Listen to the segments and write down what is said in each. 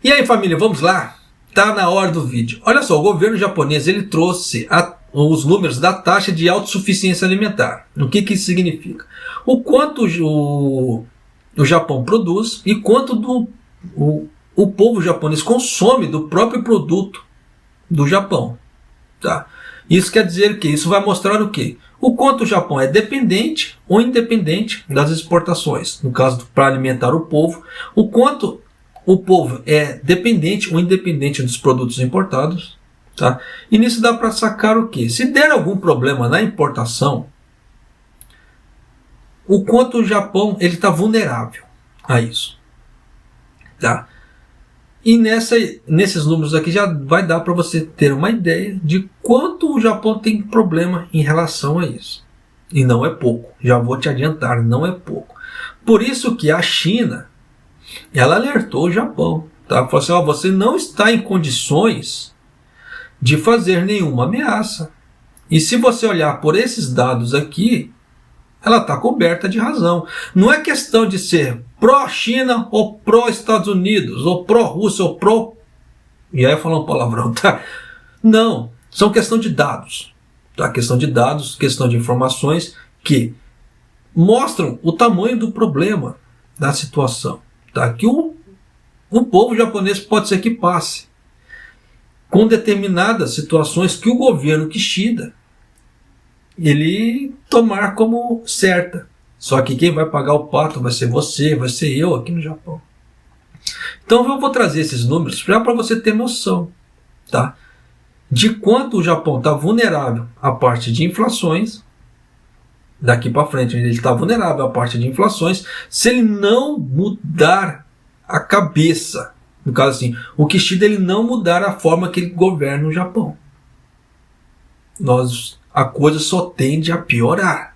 E aí, família, vamos lá? Tá na hora do vídeo. Olha só, o governo japonês ele trouxe os números da taxa de autossuficiência alimentar. O que isso significa? O quanto o Japão produz e quanto o povo japonês consome do próprio produto do Japão. Tá? Isso quer dizer que isso vai mostrar o quê? O quanto o Japão é dependente ou independente das exportações, no caso para alimentar o povo, o quanto o povo é dependente ou independente dos produtos importados. Tá? E nisso dá para sacar o quê? Se der algum problema na importação, o quanto o Japão está vulnerável a isso. Tá? E nesses números aqui já vai dar para você ter uma ideia de quanto o Japão tem problema em relação a isso. E não é pouco, já vou te adiantar, não é pouco. Por isso que a China, ela alertou o Japão. Tá? Falou assim, você não está em condições de fazer nenhuma ameaça. E se você olhar por esses dados aqui, ela está coberta de razão. Não é questão de ser pró-China ou pró-Estados Unidos, ou pró-Rússia, ou pró... E aí falar um palavrão, tá? Não, são questão de dados. Tá? Questão de dados, questão de informações que mostram o tamanho do problema da situação. Tá? Que o povo japonês pode ser que passe com determinadas situações que o governo Kishida ele tomar como certa. Só que quem vai pagar o pato vai ser você, vai ser eu aqui no Japão. Então eu vou trazer esses números já para você ter noção, tá? De quanto o Japão está vulnerável à parte de inflações. Daqui para frente ele está vulnerável à parte de inflações se ele não mudar a cabeça. No caso assim, o Kishida ele não mudar a forma que ele governa o Japão. A coisa só tende a piorar.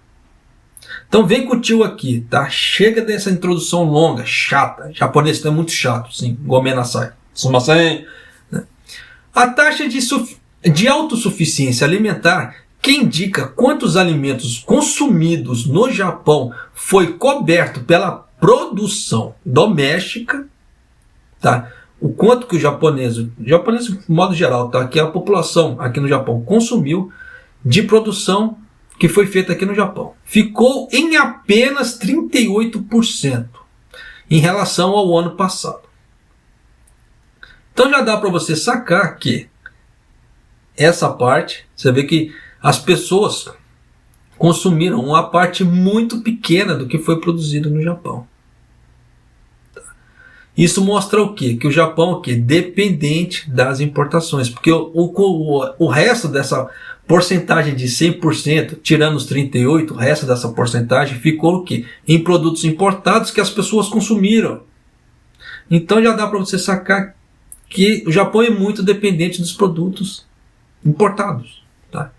Então vem com o tio aqui, tá? Chega dessa introdução longa, chata. Japonês é muito chato, sim. Gomenasai. Sumasen. A taxa de autossuficiência alimentar que indica quantos alimentos consumidos no Japão foi coberto pela produção doméstica, tá? O quanto que o japonês de modo geral, tá? Que a população aqui no Japão consumiu de produção que foi feita aqui no Japão. Ficou em apenas 38% em relação ao ano passado. Então já dá para você sacar que essa parte, você vê que as pessoas consumiram uma parte muito pequena do que foi produzido no Japão. Isso mostra o quê? Que o Japão é dependente das importações, porque o resto dessa porcentagem de 100%, tirando os 38%, o resto dessa porcentagem ficou o quê? Em produtos importados que as pessoas consumiram. Então já dá para você sacar que o Japão é muito dependente dos produtos importados. Tá?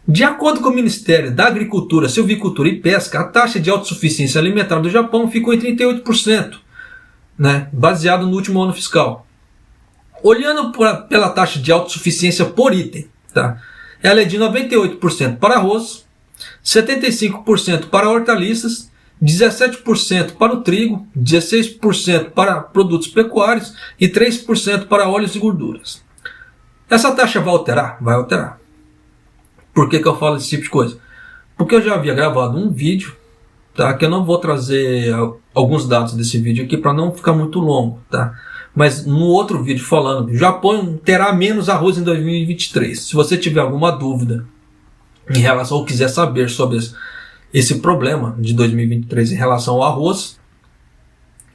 De acordo com o Ministério da Agricultura, Silvicultura e Pesca, a taxa de autossuficiência alimentar do Japão ficou em 38%. Né, baseado no último ano fiscal. Olhando pela taxa de autossuficiência por item, tá? Ela é de 98% para arroz, 75% para hortaliças, 17% para o trigo, 16% para produtos pecuários e 3% para óleos e gorduras. Essa taxa vai alterar? Vai alterar. Por que eu falo esse tipo de coisa? Porque eu já havia gravado um vídeo, tá? Que eu não vou trazer alguns dados desse vídeo aqui para não ficar muito longo, tá? Mas no outro vídeo falando que o Japão terá menos arroz em 2023. Se você tiver alguma dúvida em relação ou quiser saber sobre esse problema de 2023 em relação ao arroz,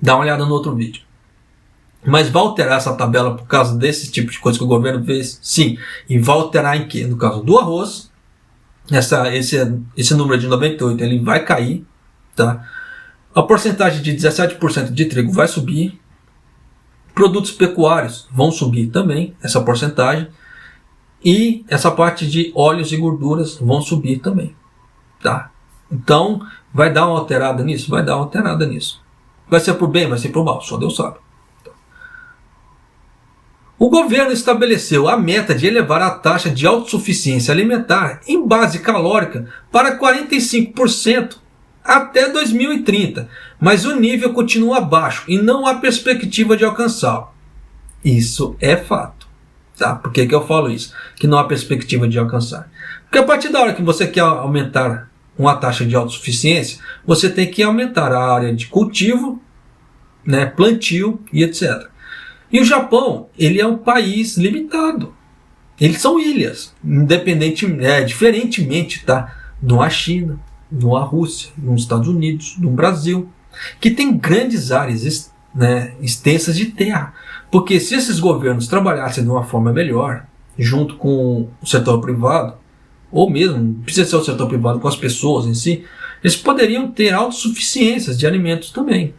dá uma olhada no outro vídeo. Mas vai alterar essa tabela por causa desse tipo de coisa que o governo fez? Sim. E vai alterar em quê? No caso do arroz, esse número de 98 ele vai cair. Tá? A porcentagem de 17% de trigo vai subir. Produtos pecuários vão subir também, essa porcentagem. E essa parte de óleos e gorduras vão subir também. Tá? Então, vai dar uma alterada nisso? Vai dar uma alterada nisso. Vai ser por bem, vai ser por mal, só Deus sabe. O governo estabeleceu a meta de elevar a taxa de autossuficiência alimentar em base calórica para 45% até 2030, mas o nível continua baixo e não há perspectiva de alcançá-lo. Isso é fato. Tá? Por que eu falo isso? Que não há perspectiva de alcançar. Porque a partir da hora que você quer aumentar uma taxa de autossuficiência, você tem que aumentar a área de cultivo, né, plantio e etc. E o Japão, ele é um país limitado. Eles são ilhas, diferentemente, tá? De China, de Rússia, dos Estados Unidos, do Brasil, que tem grandes áreas, né, extensas de terra. Porque se esses governos trabalhassem de uma forma melhor, junto com o setor privado, ou mesmo, não precisa ser o setor privado, com as pessoas em si, eles poderiam ter autossuficiências de alimentos também.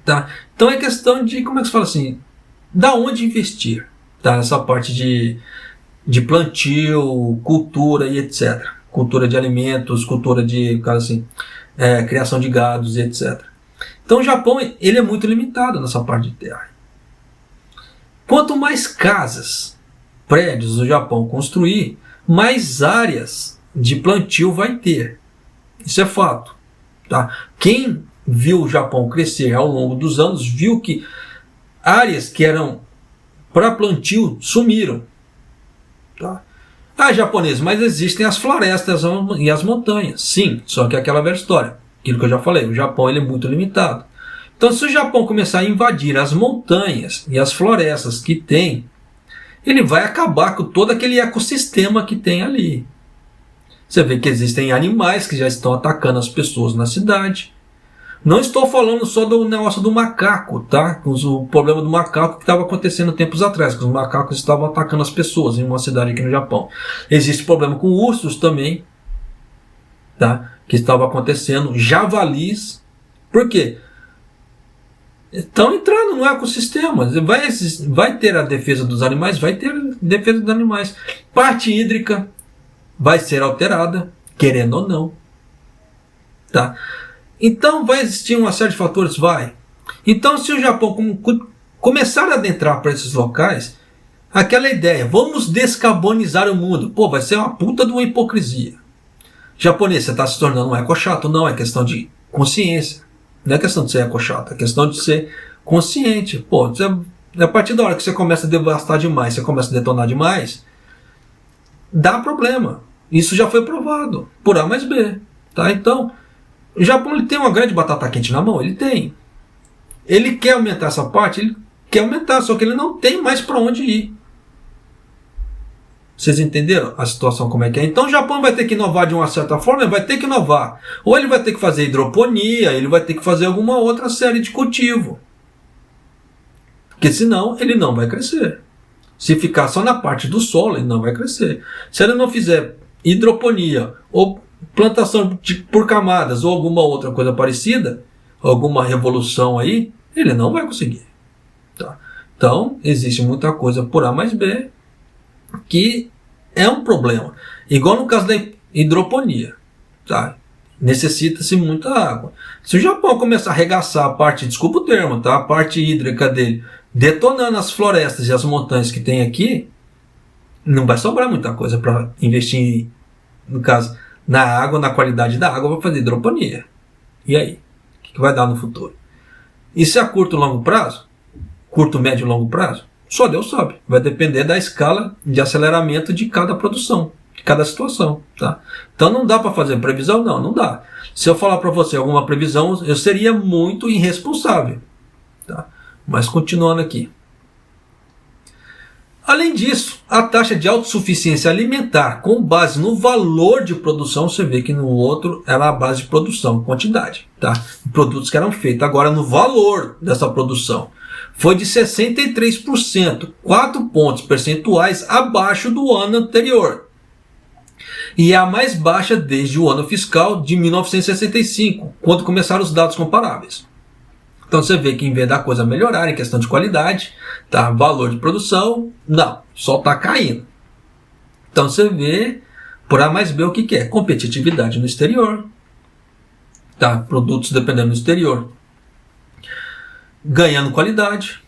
Tá? Então é questão de, como é que se fala assim, da onde investir, tá? Essa parte de plantio, cultura e etc. Cultura de alimentos, cultura de, assim, criação de gados e etc. Então o Japão, ele é muito limitado nessa parte de terra. Quanto mais casas, prédios o Japão construir, mais áreas de plantio vai ter. Isso é fato. Tá? Quem viu o Japão crescer ao longo dos anos, viu que áreas que eram para plantio sumiram. Tá? Japonês, mas existem as florestas e as montanhas. Sim, só que é aquela velha história. Aquilo que eu já falei, o Japão ele é muito limitado. Então, se o Japão começar a invadir as montanhas e as florestas que tem, ele vai acabar com todo aquele ecossistema que tem ali. Você vê que existem animais que já estão atacando as pessoas na cidade. Não estou falando só do negócio do macaco, tá? O problema do macaco que estava acontecendo tempos atrás, que os macacos estavam atacando as pessoas em uma cidade aqui no Japão. Existe problema com ursos também, tá? Que estava acontecendo, javalis. Por quê? Estão entrando no ecossistema. Vai ter a defesa dos animais, vai ter a defesa dos animais. Parte hídrica vai ser alterada, querendo ou não. Tá? Então vai existir uma série de fatores? Vai. Então se o Japão começar a adentrar para esses locais, aquela ideia, vamos descarbonizar o mundo. Pô, vai ser uma puta de uma hipocrisia. Japonês, você está se tornando um eco-chato? Não, é questão de consciência. Não é questão de ser eco-chato, é questão de ser consciente. Pô, a partir da hora que você começa a devastar demais, você começa a detonar demais, dá problema. Isso já foi provado, por A mais B. Tá? Então, o Japão ele tem uma grande batata quente na mão? Ele tem. Ele quer aumentar essa parte? Ele quer aumentar, só que ele não tem mais para onde ir. Vocês entenderam a situação como é que é? Então o Japão vai ter que inovar de uma certa forma, ele vai ter que inovar. Ou ele vai ter que fazer hidroponia, ele vai ter que fazer alguma outra série de cultivo. Porque senão ele não vai crescer. Se ficar só na parte do solo, ele não vai crescer. Se ele não fizer hidroponia, ou plantação por camadas, ou alguma outra coisa parecida, alguma revolução aí, ele não vai conseguir. Tá? Então, existe muita coisa por A mais B, que é um problema. Igual no caso da hidroponia. Tá? Necessita-se muita água. Se o Japão começar a arregaçar a parte, desculpa o termo, tá? A parte hídrica dele, detonando as florestas e as montanhas que tem aqui, não vai sobrar muita coisa para investir, no caso, na água, na qualidade da água, para fazer hidroponia. E aí? O que vai dar no futuro? Isso é a curto e longo prazo? Curto, médio e longo prazo? Só Deus sabe. Vai depender da escala de aceleramento de cada produção, de cada situação. Tá? Então não dá para fazer previsão? Não dá. Se eu falar para você alguma previsão, eu seria muito irresponsável. Tá? Mas continuando aqui. Além disso, a taxa de autossuficiência alimentar com base no valor de produção, você vê que no outro era a base de produção, quantidade. Tá? Produtos que eram feitos. Agora no valor dessa produção. Foi de 63%, 4 pontos percentuais abaixo do ano anterior. E é a mais baixa desde o ano fiscal de 1965, quando começaram os dados comparáveis. Então você vê que em vez da coisa melhorar em questão de qualidade, tá, valor de produção, não, só está caindo. Então você vê, por A mais B, o que é? Competitividade no exterior. Tá, produtos dependendo do exterior. Ganhando qualidade.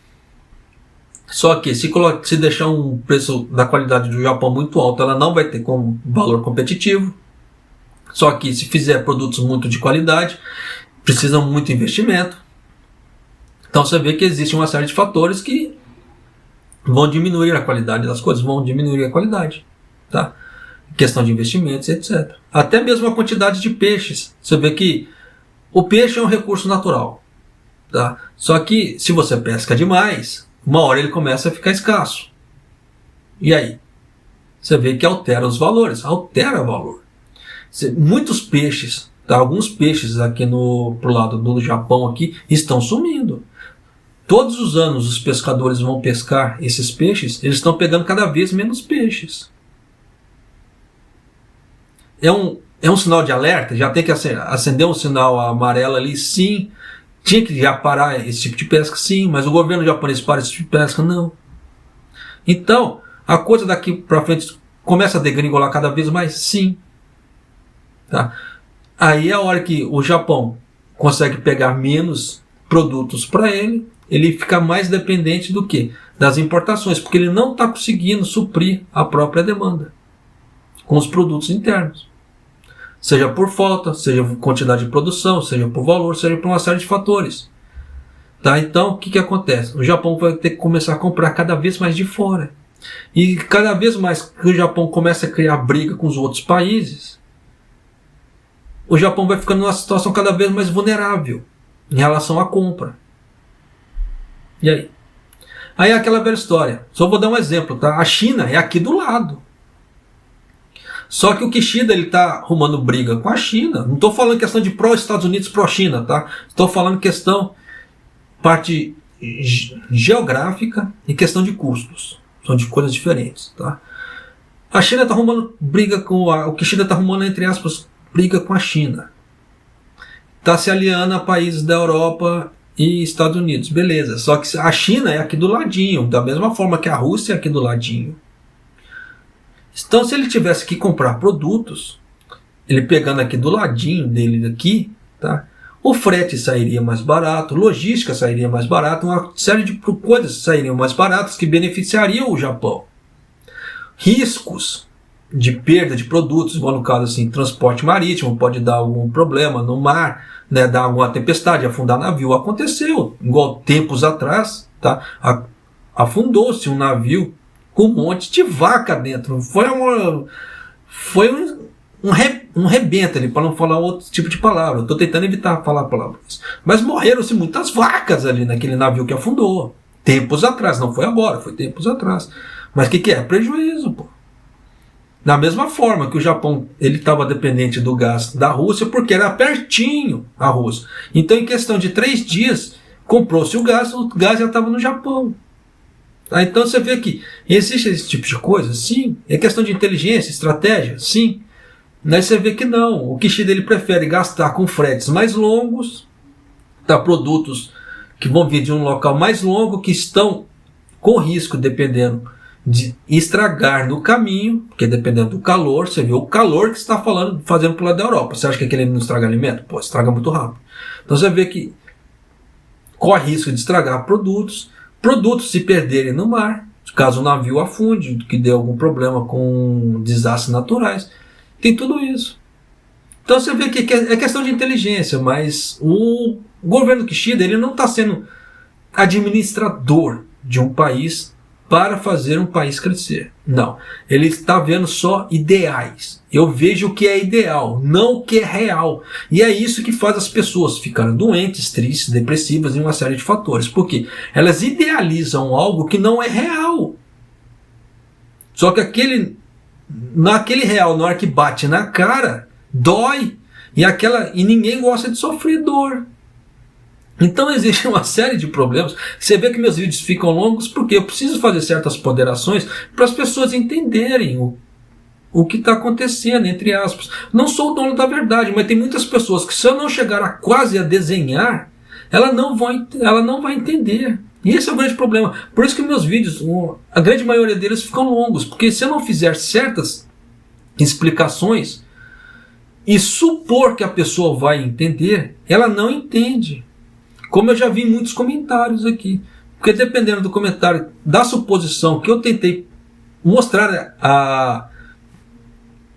Só que se deixar um preço da qualidade do Japão muito alto, ela não vai ter como valor competitivo. Só que se fizer produtos muito de qualidade, precisam muito investimento. Então você vê que existe uma série de fatores que vão diminuir a qualidade das coisas, vão diminuir a qualidade, tá? Questão de investimentos, etc. Até mesmo a quantidade de peixes. Você vê que o peixe é um recurso natural, tá? Só que se você pesca demais, uma hora ele começa a ficar escasso. E aí? Você vê que altera os valores, altera o valor. Muitos peixes, tá? Alguns peixes aqui pro lado do Japão aqui estão sumindo. Todos os anos os pescadores vão pescar esses peixes, eles estão pegando cada vez menos peixes. É um sinal de alerta? Já tem que acender um sinal amarelo ali? Sim. Tinha que já parar esse tipo de pesca? Sim. Mas o governo japonês para esse tipo de pesca? Não. Então, a coisa daqui para frente começa a degringolar cada vez mais? Sim. Tá? Aí é a hora que o Japão consegue pegar menos produtos para ele fica mais dependente do que? Das importações, porque ele não está conseguindo suprir a própria demanda com os produtos internos. Seja por falta, seja por quantidade de produção, seja por valor, seja por uma série de fatores. Tá? Então, o que acontece? O Japão vai ter que começar a comprar cada vez mais de fora. E cada vez mais que o Japão começa a criar briga com os outros países, o Japão vai ficando numa situação cada vez mais vulnerável em relação à compra. E aí? Aí é aquela velha história. Só vou dar um exemplo, tá? A China é aqui do lado. Só que o Kishida está arrumando briga com a China. Não estou falando questão de pró-Estados Unidos, pró-China, tá? Estou falando questão parte geográfica e questão de custos. São de coisas diferentes, tá? A China está arrumando briga com o Kishida está arrumando, entre aspas, briga com a China. Está se aliando a países da Europa e Estados Unidos, beleza. Só que a China é aqui do ladinho, da mesma forma que a Rússia é aqui do ladinho. Então, se ele tivesse que comprar produtos, ele pegando aqui do ladinho dele aqui, tá? O frete sairia mais barato, logística sairia mais barato, uma série de coisas sairiam mais baratas que beneficiariam o Japão. Riscos de perda de produtos, igual no caso assim, transporte marítimo, pode dar algum problema no mar, né, dar alguma tempestade, afundar navio. Aconteceu, igual tempos atrás, tá? Afundou-se um navio com um monte de vaca dentro. Foi um rebento ali, para não falar outro tipo de palavra. Estou tentando evitar falar palavras. Mas morreram-se muitas vacas ali naquele navio que afundou. Tempos atrás, não foi agora, foi tempos atrás. Mas o que é? Prejuízo, pô. Da mesma forma que o Japão ele estava dependente do gás da Rússia, porque era pertinho a Rússia. Então, em questão de 3 dias, comprou-se o gás já estava no Japão. Tá? Então, você vê que existe esse tipo de coisa? Sim. É questão de inteligência, estratégia? Sim. Mas você vê que não. O Kishida ele prefere gastar com fretes mais longos, tá? Produtos que vão vir de um local mais longo, que estão com risco, dependendo de estragar no caminho, porque dependendo do calor, você vê o calor que está fazendo para o lado da Europa. Você acha que aquele não estraga alimento? Pô, estraga muito rápido. Então você vê que corre risco de estragar produtos se perderem no mar, caso o navio afunde, que dê algum problema com desastres naturais. Tem tudo isso. Então você vê que é questão de inteligência, mas o governo Kishida ele não está sendo administrador de um país para fazer um país crescer. Não. Ele está vendo só ideais. Eu vejo o que é ideal, não o que é real. E é isso que faz as pessoas ficarem doentes, tristes, depressivas e uma série de fatores. Porque elas idealizam algo que não é real. Só que naquele real, na hora que bate na cara, dói. E ninguém gosta de sofrer dor. Então existe uma série de problemas. Você vê que meus vídeos ficam longos porque eu preciso fazer certas ponderações para as pessoas entenderem o que está acontecendo, entre aspas. Não sou o dono da verdade, mas tem muitas pessoas que se eu não chegar quase a desenhar, ela não vai entender. E esse é o grande problema. Por isso que meus vídeos, a grande maioria deles ficam longos, porque se eu não fizer certas explicações e supor que a pessoa vai entender, ela não entende. Como eu já vi em muitos comentários aqui. Porque dependendo do comentário, da suposição que eu tentei mostrar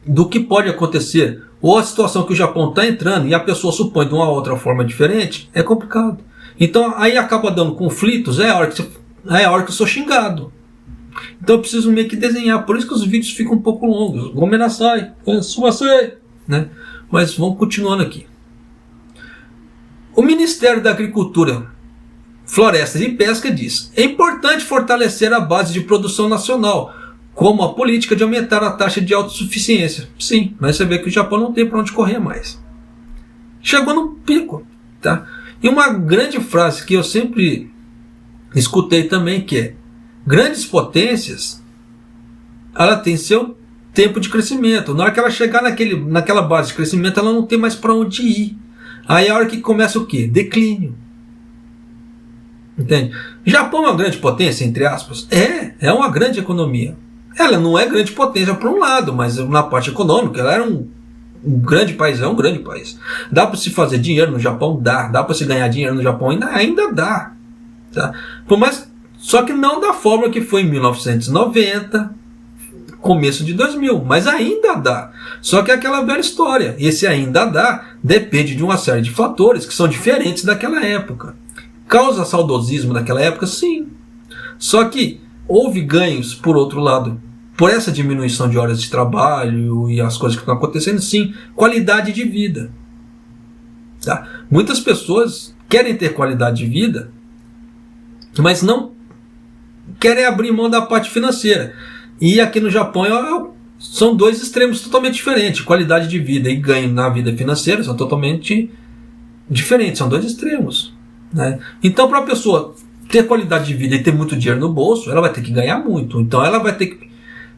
do que pode acontecer, ou a situação que o Japão está entrando e a pessoa supõe de uma outra forma diferente, é complicado. Então aí acaba dando conflitos, é a hora que eu sou xingado. Então eu preciso meio que desenhar, por isso que os vídeos ficam um pouco longos. Gomenasai, Sumasei, né? Mas vamos continuando aqui. O Ministério da Agricultura, Florestas e Pesca diz: é importante fortalecer a base de produção nacional, como a política de aumentar a taxa de autossuficiência. Sim, mas você vê que o Japão não tem para onde correr mais. Chegou no pico, tá? E uma grande frase que eu sempre escutei também, que é: grandes potências, ela tem seu tempo de crescimento. Na hora que ela chegar naquela base de crescimento, ela não tem mais para onde ir. Aí é a hora que começa o quê? Declínio. Entende? Japão é uma grande potência, entre aspas. É uma grande economia. Ela não é grande potência por um lado, mas na parte econômica ela era um grande país, é um grande país. Dá para se fazer dinheiro no Japão? Dá para se ganhar dinheiro no Japão? Ainda dá. Tá? Por mais, só que não da forma que foi em 1990, começo de 2000, mas ainda dá. Só que é aquela velha história. Esse ainda dá depende de uma série de fatores que são diferentes daquela época. Causa saudosismo naquela época? Sim. Só que houve ganhos, por outro lado, por essa diminuição de horas de trabalho e as coisas que estão acontecendo, sim, qualidade de vida. Tá? Muitas pessoas querem ter qualidade de vida, mas não querem abrir mão da parte financeira. E aqui no Japão são dois extremos totalmente diferentes. Qualidade de vida e ganho na vida financeira são totalmente diferentes, são dois extremos. Né? Então, para a pessoa ter qualidade de vida e ter muito dinheiro no bolso, ela vai ter que ganhar muito. Então ela vai ter que,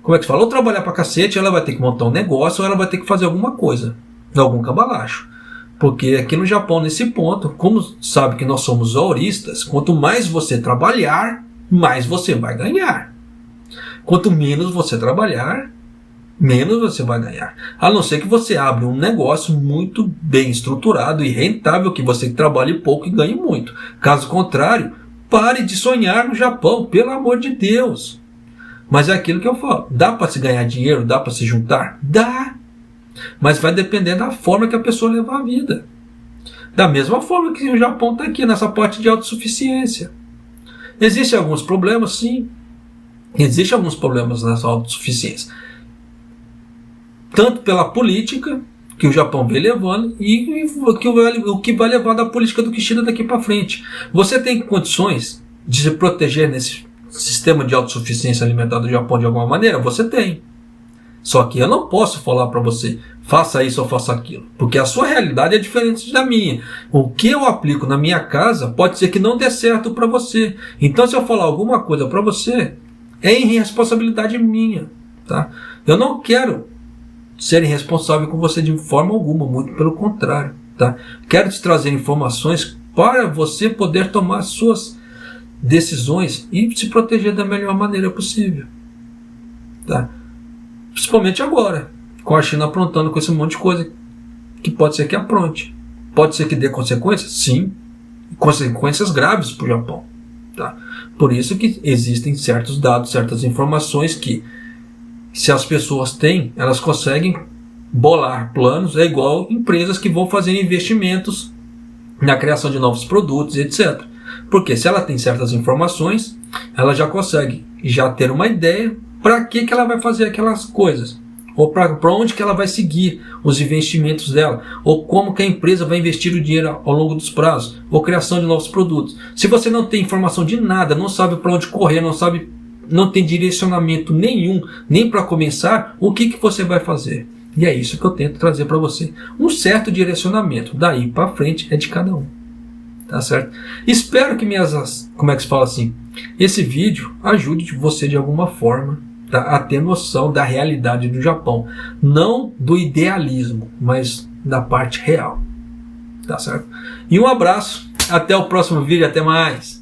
como é que se fala? Ou trabalhar pra cacete, ela vai ter que montar um negócio, ou ela vai ter que fazer alguma coisa, algum cambalacho. Porque aqui no Japão, nesse ponto, como sabe que nós somos auristas, quanto mais você trabalhar, mais você vai ganhar. Quanto menos você trabalhar, menos você vai ganhar. A não ser que você abra um negócio muito bem estruturado e rentável, que você trabalhe pouco e ganhe muito. Caso contrário, pare de sonhar no Japão, pelo amor de Deus. Mas é aquilo que eu falo. Dá para se ganhar dinheiro? Dá para se juntar? Dá. Mas vai depender da forma que a pessoa levar a vida. Da mesma forma que o Japão está aqui, nessa parte de autossuficiência. Existem alguns problemas? Sim. Existem alguns problemas nessa autossuficiência. Tanto pela política que o Japão vem levando e o que vai levar da política do Kishida daqui para frente. Você tem condições de se proteger nesse sistema de autossuficiência alimentar do Japão de alguma maneira? Você tem. Só que eu não posso falar para você, faça isso ou faça aquilo, porque a sua realidade é diferente da minha. O que eu aplico na minha casa pode ser que não dê certo para você. Então, se eu falar alguma coisa para você, é irresponsabilidade minha. Tá? Eu não quero ser irresponsável com você de forma alguma, muito pelo contrário. Tá? Quero te trazer informações para você poder tomar suas decisões e se proteger da melhor maneira possível. Tá? Principalmente agora, com a China aprontando com esse monte de coisa que pode ser que apronte. Pode ser que dê consequências? Sim. Consequências graves para o Japão. Tá? Por isso que existem certos dados, certas informações que, se as pessoas têm, elas conseguem bolar planos. É igual empresas que vão fazer investimentos na criação de novos produtos, etc. Porque se ela tem certas informações, ela já consegue já ter uma ideia para que ela vai fazer aquelas coisas, ou para onde que ela vai seguir os investimentos dela, ou como que a empresa vai investir o dinheiro ao longo dos prazos, ou criação de novos produtos. Se você não tem informação de nada, não sabe para onde correr, não tem direcionamento nenhum, nem para começar, o que você vai fazer? E é isso que eu tento trazer para você. Um certo direcionamento. Daí para frente é de cada um. Tá certo? Espero que esse vídeo ajude você de alguma forma, tá, a ter noção da realidade do Japão. Não do idealismo, mas da parte real. Tá certo? E um abraço. Até o próximo vídeo. Até mais.